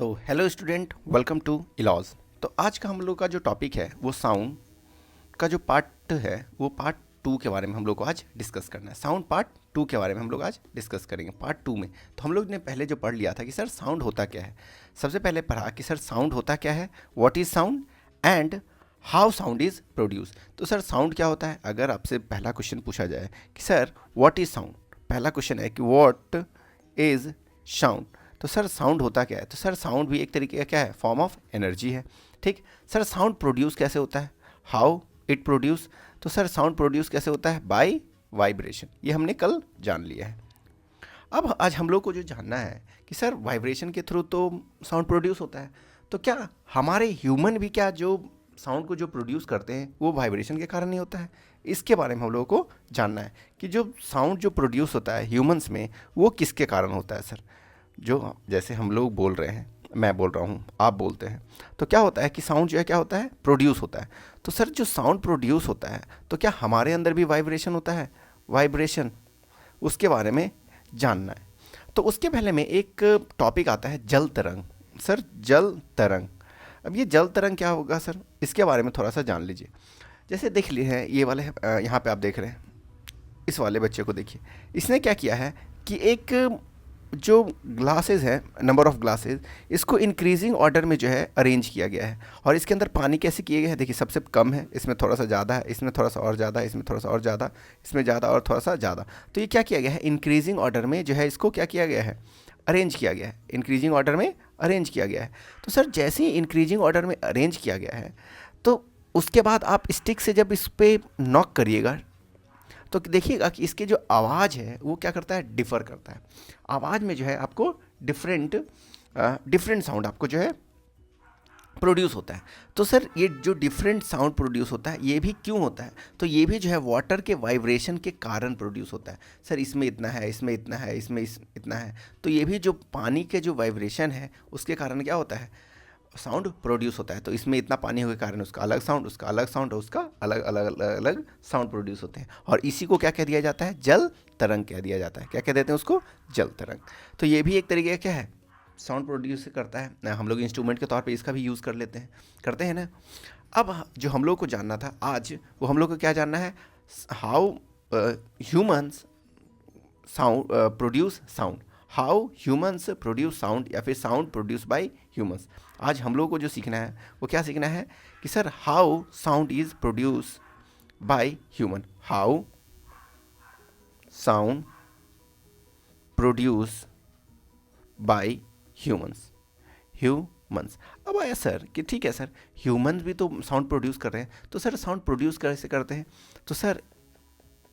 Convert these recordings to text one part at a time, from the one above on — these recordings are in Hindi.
तो हेलो स्टूडेंट, वेलकम टू इलॉज। तो आज का हम लोग का जो टॉपिक है वो साउंड का जो पार्ट है वो पार्ट टू के बारे में हम लोग को आज डिस्कस करना है। साउंड पार्ट टू के बारे में हम लोग आज डिस्कस करेंगे पार्ट टू में। तो हम लोग ने पहले जो पढ़ लिया था कि सर साउंड होता क्या है। सबसे पहले पढ़ा कि सर साउंड होता क्या है, what is sound and how sound is produce. तो सर साउंड क्या होता है, अगर आपसे पहला क्वेश्चन पूछा जाए कि सर व्हाट इज़ साउंड, पहला क्वेश्चन है कि व्हाट इज़ साउंड, तो सर साउंड होता क्या है। तो सर साउंड भी एक तरीके का क्या है, फॉर्म ऑफ एनर्जी है। ठीक। सर साउंड प्रोड्यूस कैसे होता है, हाउ इट प्रोड्यूस। तो सर साउंड प्रोड्यूस कैसे होता है, बाय वाइब्रेशन। ये हमने कल जान लिया है। अब आज हम लोग को जो जानना है कि सर वाइब्रेशन के थ्रू तो साउंड प्रोड्यूस होता है, तो क्या हमारे ह्यूमन भी क्या जो साउंड को जो प्रोड्यूस करते हैं वो वाइब्रेशन के कारण ही होता है। इसके बारे में हम लोगों को जानना है कि जो साउंड जो प्रोड्यूस होता है ह्यूमंस में वो किसके कारण होता है। सर जो जैसे हम लोग बोल रहे हैं, मैं बोल रहा हूँ, आप बोलते हैं, तो क्या होता है कि साउंड जो है क्या होता है, प्रोड्यूस होता है। तो सर जो साउंड प्रोड्यूस होता है तो क्या हमारे अंदर भी वाइब्रेशन होता है, वाइब्रेशन, उसके बारे में जानना है। तो उसके पहले में एक टॉपिक आता है जल तरंग। सर जल तरंग, अब ये जल तरंग क्या होगा सर, इसके बारे में थोड़ा सा जान लीजिए। जैसे देख लिए हैं ये वाले, यहाँ पे आप देख रहे हैं, इस वाले बच्चे को देखिए, इसने क्या किया है कि एक जो ग्लासेस है, नंबर ऑफ ग्लासेस, इसको इंक्रीजिंग ऑर्डर में जो है अरेंज किया गया है। और इसके अंदर पानी कैसे किए गए हैं, देखिए सबसे कम है, इसमें थोड़ा सा ज़्यादा है, इसमें थोड़ा सा और ज़्यादा है, इसमें थोड़ा सा और ज़्यादा, इसमें ज़्यादा और थोड़ा सा ज़्यादा। तो ये क्या किया गया है, इंक्रीजिंग ऑर्डर में जो है इसको क्या किया गया है, अरेंज किया गया है, इंक्रीजिंग ऑर्डर में अरेंज किया गया है। तो सर जैसे ही इंक्रीजिंग ऑर्डर में अरेंज किया गया है तो उसके बाद आप स्टिक से जब इस पर नॉक करिएगा तो देखिएगा कि इसकी जो आवाज़ है वो क्या करता है, डिफ़र करता है। आवाज़ में जो है आपको डिफरेंट डिफरेंट साउंड आपको जो है प्रोड्यूस होता है। तो सर ये जो डिफरेंट साउंड प्रोड्यूस होता है ये भी क्यों होता है, तो ये भी जो है वाटर के वाइब्रेशन के कारण प्रोड्यूस होता है। सर इसमें इतना है, इसमें इतना है, इसमें इतना है, तो ये भी जो पानी के जो वाइब्रेशन है उसके कारण क्या होता है, साउंड प्रोड्यूस होता है। तो इसमें इतना पानी होने के कारण उसका अलग साउंड, उसका अलग साउंड, उसका अलग अलग अलग अलग साउंड प्रोड्यूस होते हैं। और इसी को क्या कह दिया जाता है, जल तरंग कह दिया जाता है। क्या कह देते हैं उसको, जल तरंग। तो ये भी एक तरीके का क्या है, साउंड प्रोड्यूस करता है ना। हम लोग इंस्ट्रूमेंट के तौर पे इसका भी यूज़ कर लेते हैं, करते हैं ना। अब जो हम लोग को जानना था आज, वो हम लोग को क्या जानना है, how humans sound produce sound, how humans produce sound, या फिर साउंड प्रोड्यूस बाय ह्यूमंस। आज हम लोग को जो सीखना है वो क्या सीखना है कि sir how sound is produce by human, how sound produce by humans, humans. अब आया सर कि ठीक है सर ह्यूमंस भी तो साउंड प्रोड्यूस कर रहे हैं, तो सर साउंड प्रोड्यूस कैसे करते हैं। तो सर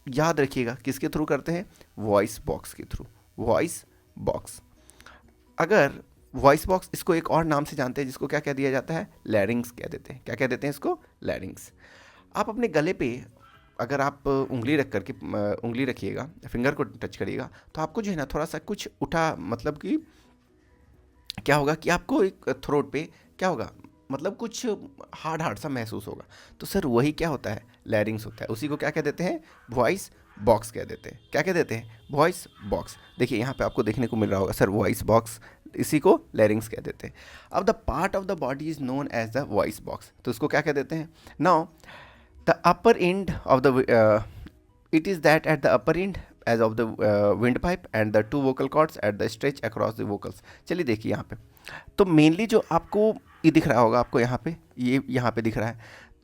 याद रखिएगा किसके थ्रू करते हैं, वॉइस बॉक्स के थ्रू, वॉइस बॉक्स। अगर वॉइस बॉक्स, इसको एक और नाम से जानते हैं जिसको क्या कह दिया जाता है, लैरिंग्स कह देते हैं। क्या कह देते हैं इसको, लैरिंग्स। आप अपने गले पे अगर आप उंगली रख करके उंगली रखिएगा, फिंगर को टच करिएगा, तो आपको जो है ना थोड़ा सा कुछ उठा, मतलब कि क्या होगा कि आपको एक थ्रोट पे क्या होगा, मतलब कुछ हार्ड हार्ड सा महसूस होगा। तो सर वही क्या होता है, लैरिंग्स होता है। उसी को क्या कह देते हैं, वॉइस बॉक्स कह देते हैं। क्या कह देते हैं, वॉइस बॉक्स। देखिए यहाँ पे आपको देखने को मिल रहा होगा सर वॉइस बॉक्स, इसी को लैरिंग्स कह देते हैं। अब the part of the body is known as the voice box, तो इसको क्या कह देते हैं, now the upper end of the it is that at the upper end as of the windpipe and the two vocal cords at the stretch across the vocals। चलिए देखिए यहाँ पे, तो मेनली जो आपको ये दिख रहा होगा, आपको यहाँ पे, ये यहाँ पे दिख रहा है,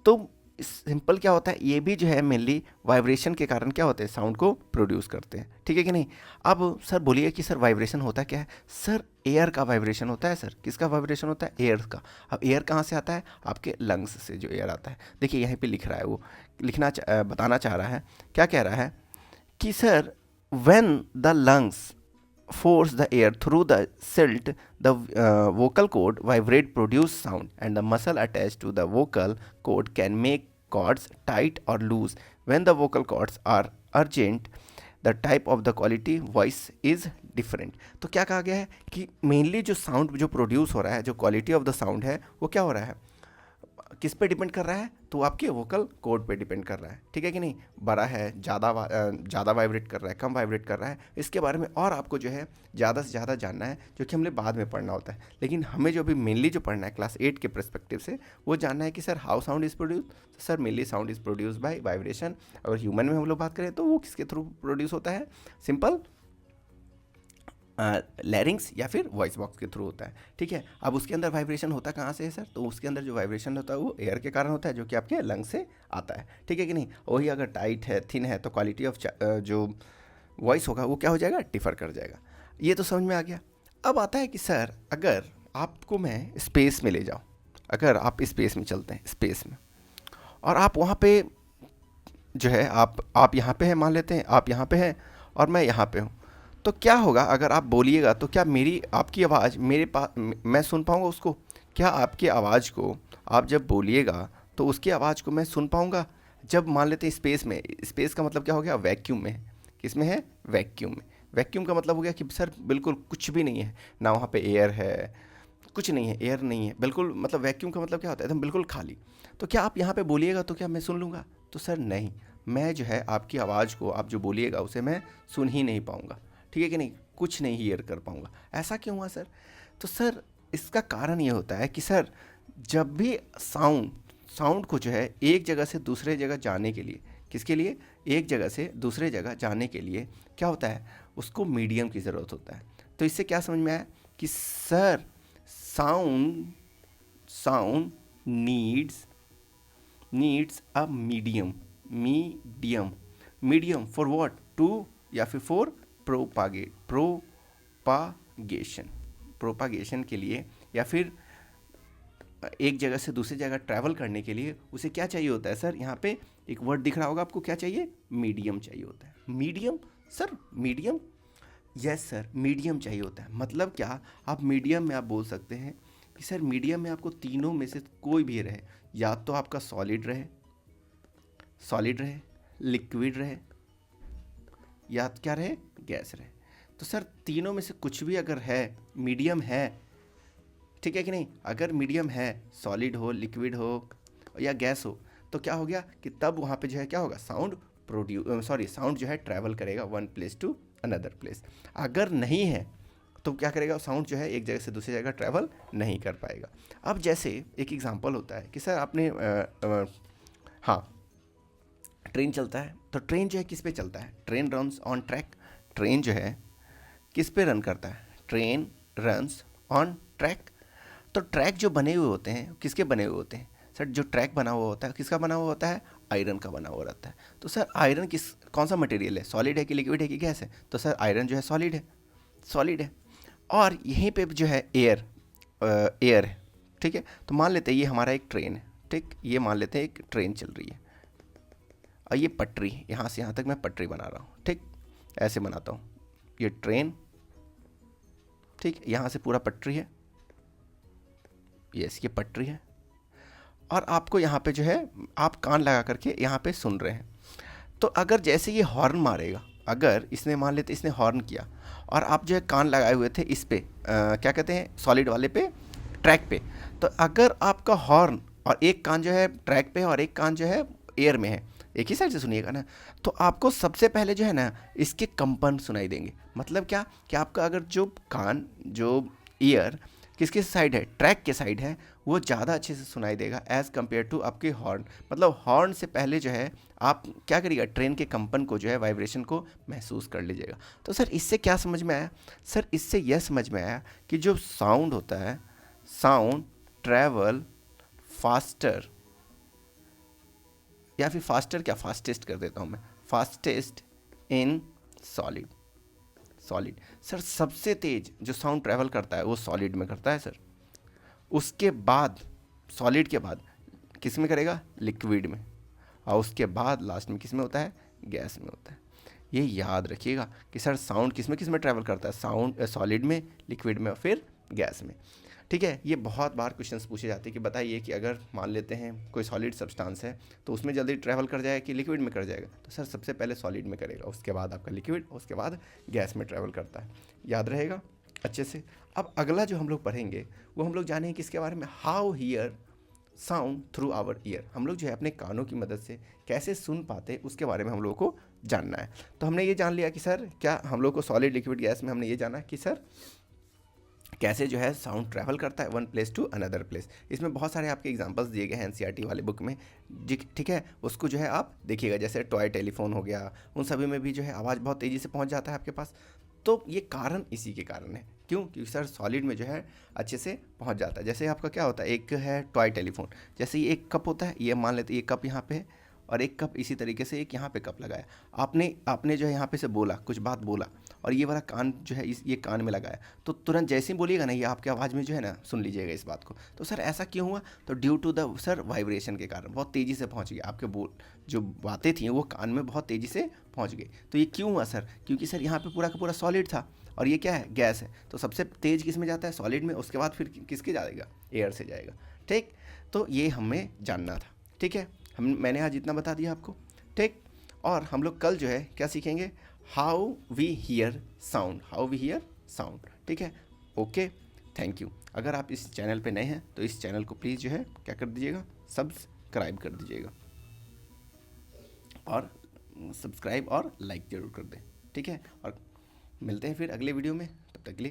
तो सिंपल क्या होता है, ये भी जो है मेनली वाइब्रेशन के कारण क्या होते हैं, साउंड को प्रोड्यूस करते हैं। ठीक है कि नहीं। अब सर बोलिए कि सर वाइब्रेशन होता क्या है, सर एयर का वाइब्रेशन होता है। सर किसका वाइब्रेशन होता है, एयर का। अब एयर कहाँ से आता है, आपके लंग्स से जो एयर आता है। देखिए यहीं पे लिख रहा है, वो बताना चाह रहा है, क्या कह रहा है कि sir when the lungs force the air through the silt, the vocal cord vibrate, produce sound, and the muscle attached to the vocal cord can make cords tight or loose. When the vocal cords are urgent, the type of the quality voice is different। तो क्या कहा गया है कि मेनली जो साउंड जो प्रोड्यूस हो रहा है, जो क्वालिटी ऑफ द साउंड है वो क्या हो रहा है, किस पे डिपेंड कर रहा है, तो वो आपके वोकल कॉर्ड पे डिपेंड कर रहा है, ठीक है कि नहीं, बड़ा है, ज़्यादा वाइब्रेट कर रहा है, कम वाइब्रेट कर रहा है, इसके बारे में और आपको जो है ज़्यादा से ज़्यादा जानना है, जो कि हमने बाद में पढ़ना होता है। लेकिन हमें जो अभी मेनली जो पढ़ना है क्लास 8 के परस्पेक्टिव से, वो जानना है कि sir how sound is produce. Sir mainly sound is produce by vibration. अगर ह्यूमन में हम लोग बात करें तो वो किसके थ्रू प्रोड्यूस होता है, सिंपल लैरिंग्स या फिर वॉइस बॉक्स के थ्रू होता है, ठीक है। अब उसके अंदर वाइब्रेशन होता कहाँ से है सर, तो उसके अंदर जो वाइब्रेशन होता है वो एयर के कारण होता है, जो कि आपके लंग से आता है, ठीक है कि नहीं। वही अगर टाइट है, थिन है, तो क्वालिटी ऑफ जो वॉइस होगा वो क्या हो जाएगा, डिफर कर जाएगा। ये तो समझ में आ गया। अब आता है कि सर अगर आपको मैं स्पेस में ले जाऊँ, अगर आप स्पेस में चलते हैं, स्पेस में, और आप वहाँ पे जो है आप यहाँ पे हैं, मान लेते हैं आप यहाँ पे हैं और मैं यहाँ पे हूँ, तो क्या होगा अगर आप बोलिएगा तो क्या आपकी आवाज़ मेरे पास, मैं सुन पाऊँगा उसको? क्या आपकी आवाज़ को आप जब बोलिएगा तो उसकी आवाज़ को मैं सुन पाऊँगा? जब मान लेते हैं स्पेस में, स्पेस का मतलब क्या हो गया, वैक्यूम में। किस में है, वैक्यूम में। वैक्यूम का मतलब हो गया कि सर बिल्कुल कुछ भी नहीं है, ना वहाँ पे एयर है, कुछ नहीं है, एयर नहीं है, बिल्कुल, मतलब वैक्यूम का मतलब क्या होता है, एकदम बिल्कुल खाली। तो क्या आप यहाँ पे बोलिएगा तो क्या मैं सुन लूँगा? तो सर नहीं, मैं जो है आपकी आवाज़ को, आप जो बोलिएगा उसे मैं सुन ही नहीं पाऊँगा, ठीक है कि नहीं, कुछ नहीं हियर कर पाऊँगा। ऐसा क्यों हुआ सर? तो सर इसका कारण ये होता है कि सर जब भी साउंड को जो है एक जगह से दूसरे जगह जाने के लिए, किसके लिए, एक जगह से दूसरे जगह जाने के लिए क्या होता है, उसको मीडियम की ज़रूरत होता है। तो इससे क्या समझ में आया कि sir sound needs a medium for what, to या फिर फॉर प्रोपागेशन के लिए, या फिर एक जगह से दूसरी जगह ट्रैवल करने के लिए उसे क्या चाहिए होता है सर, यहाँ पे एक वर्ड दिख रहा होगा आपको, क्या चाहिए, मीडियम चाहिए होता है। Medium sir, medium, yes sir, medium चाहिए होता है। मतलब क्या, आप मीडियम में आप बोल सकते हैं कि सर मीडियम में आपको तीनों में से कोई भी रहे, या तो आपका सॉलिड रहे, लिक्विड रहे, या क्या रहे, गैस रहे। तो सर तीनों में से कुछ भी अगर है, मीडियम है, ठीक है कि नहीं, अगर मीडियम है, सॉलिड हो, लिक्विड हो या गैस हो, तो क्या हो गया कि तब वहाँ पे जो है क्या होगा, साउंड जो है ट्रैवल करेगा one place to another place. अगर नहीं है तो क्या करेगा, साउंड जो है एक जगह से दूसरी जगह ट्रैवल नहीं कर पाएगा। अब जैसे एक एग्जांपल होता है कि सर आपने हाँ, ट्रेन चलता है, तो ट्रेन जो है किस पे चलता है, train runs on track. Train जो है किस पे रन करता है, ट्रेन रन्स ऑन ट्रैक। तो ट्रैक जो बने हुए होते हैं किसके बने हुए होते हैं सर, जो ट्रैक बना हुआ होता है किसका बना हुआ होता है, आयरन का बना हुआ रहता है। तो सर आयरन कौन सा मटेरियल है, सॉलिड है कि लिक्विड है कि गैस है? तो सर आयरन जो है सॉलिड है। और यहीं पे जो है एयर है, ठीक है। तो मान लेते हैं ये हमारा एक ट्रेन है, ठीक, ये मान लेते हैं एक ट्रेन चल रही है, और ये पटरी, यहाँ से यहाँ तक मैं पटरी बना रहा हूँ, ठीक, ऐसे बनाता हूँ, ये ट्रेन, ठीक, यहाँ से पूरा पटरी है, यस ये पटरी है, और आपको यहाँ पे जो है आप कान लगा करके यहाँ पे सुन रहे हैं। तो अगर जैसे ये हॉर्न मारेगा, अगर इसने मान लेते इसने हॉर्न किया और आप जो है कान लगाए हुए थे इस पे क्या कहते हैं, सॉलिड वाले पे, ट्रैक पे, तो अगर आपका हॉर्न और एक कान जो है ट्रैक पे और एक कान जो है एयर में है, एक ही साइड से सुनिएगा ना, तो आपको सबसे पहले जो है ना इसके कंपन सुनाई देंगे। मतलब क्या कि आपका अगर जो कान, जो ईयर किसके साइड है, ट्रैक के साइड है, वो ज़्यादा अच्छे से सुनाई देगा एज़ कम्पेयर टू आपके हॉर्न। मतलब हॉर्न से पहले जो है आप क्या करिएगा, ट्रेन के कंपन को जो है, वाइब्रेशन को महसूस कर लीजिएगा। तो सर इससे क्या समझ में आया, सर इससे यह समझ में आया कि जो साउंड होता है, साउंड ट्रैवल फास्टर, या फिर फास्टेस्ट कर देता हूँ मैं, फास्टेस्ट इन सॉलिड। सर सबसे तेज जो साउंड ट्रैवल करता है वो सॉलिड में करता है सर। उसके बाद सॉलिड के बाद किस में करेगा, लिक्विड में, और उसके बाद लास्ट में किस में होता है, गैस में होता है। ये याद रखिएगा कि सर साउंड किस में ट्रैवल करता है, साउंड सॉलिड में, लिक्विड में और फिर गैस में, ठीक है। ये बहुत बार क्वेश्चंस पूछे जाते हैं कि बताइए कि अगर मान लेते हैं कोई सॉलिड सब्सटेंस है तो उसमें जल्दी ट्रैवल कर जाएगा कि लिक्विड में कर जाएगा, तो सर सबसे पहले सॉलिड में करेगा, उसके बाद आपका लिक्विड, उसके बाद गैस में ट्रैवल करता है। याद रहेगा अच्छे से। अब अगला जो हम लोग पढ़ेंगे वो हम लोग जानेंगे किसके बारे में, how hear sound through our ear, हम लोग जो है अपने कानों की मदद से कैसे सुन पाते उसके बारे में हम लोगों को जानना है। तो हमने ये जान लिया कि सर क्या हम लोग को सॉलिड लिक्विड गैस में हमने ये जाना कि सर कैसे जो है साउंड ट्रैवल करता है one place to another place. इसमें बहुत सारे आपके एग्जांपल्स दिए गए हैं एनसीईआरटी वाले बुक में, ठीक है, उसको जो है आप देखिएगा। जैसे टॉय टेलीफोन हो गया, उन सभी में भी जो है आवाज़ बहुत तेज़ी से पहुंच जाता है आपके पास। तो ये कारण इसी के कारण है, क्यों? क्योंकि सर सॉलिड में जो है अच्छे से पहुंच जाता है। जैसे आपका क्या होता है, एक है टॉय टेलीफोन, जैसे ये एक कप होता है, ये मान लेते हैं ये कप यहाँ पे है और एक कप इसी तरीके से एक यहाँ पे कप लगाया। आपने आपने जो है यहाँ पे से बोला, कुछ बात बोला और ये वाला कान जो है ये कान में लगाया, तो तुरंत जैसे ही बोलिएगा ना ये आपके आवाज़ में जो है ना सुन लीजिएगा इस बात को। तो सर ऐसा क्यों हुआ? तो due to the sir vibration के कारण बहुत तेज़ी से पहुँच गया, आपके बोल जो बातें थी वो कान में बहुत तेज़ी से पहुँच गई। तो ये क्यों हुआ सर? क्योंकि सर यहाँ पे पूरा का पूरा सॉलिड था और ये क्या है, गैस है। तो सबसे तेज़ किस में जाता है? सॉलिड में। उसके बाद फिर किसके जाएगा? एयर से जाएगा। ठीक, तो ये हमें जानना था। ठीक है, मैंने आज इतना बता दिया आपको। ठीक, और हम लोग कल जो है क्या सीखेंगे? How we hear sound, how we hear sound. ठीक है, ओके, थैंक यू। अगर आप इस चैनल पे नए हैं तो इस चैनल को प्लीज़ जो है क्या कर दीजिएगा, सब्सक्राइब कर दीजिएगा और सब्सक्राइब और लाइक ज़रूर कर दें। ठीक है, और मिलते हैं फिर अगले वीडियो में, तब तक के लिए।